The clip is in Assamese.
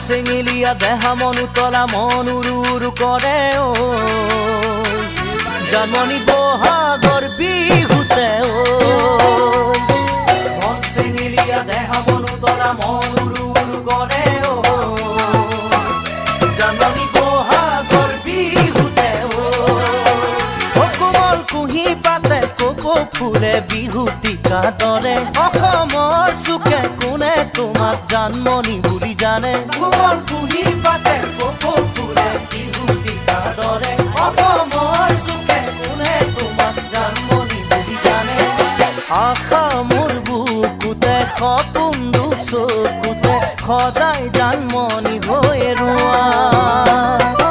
চেঙেলীয়া দেহা মনু তলা মন উৰু উৰু কৰে ঐ জানমণি বহাগৰ বিহুতে ঐ মন চেঙেলীয়া দেহা মনু তলা মন উৰু উৰু কৰে ঐ জানমণি বহাগৰ বিহুতে ঐ কোমল কুঁহি পাতে কপৌ ফুলে বিহুতিকা দৰে অসমৰ চুকে কোনে তোমাক জানমণি বুলি জানে কোমল কুঁহি পাতে কপৌ ফুলে বিহুতিকা দৰে অসমৰ চুকে কোনে তোমাক জানমণি বুলি জানে আশা মোৰ বুকুতে সপোন চকুতে সদায় জানমণি হৈ ৰোৱা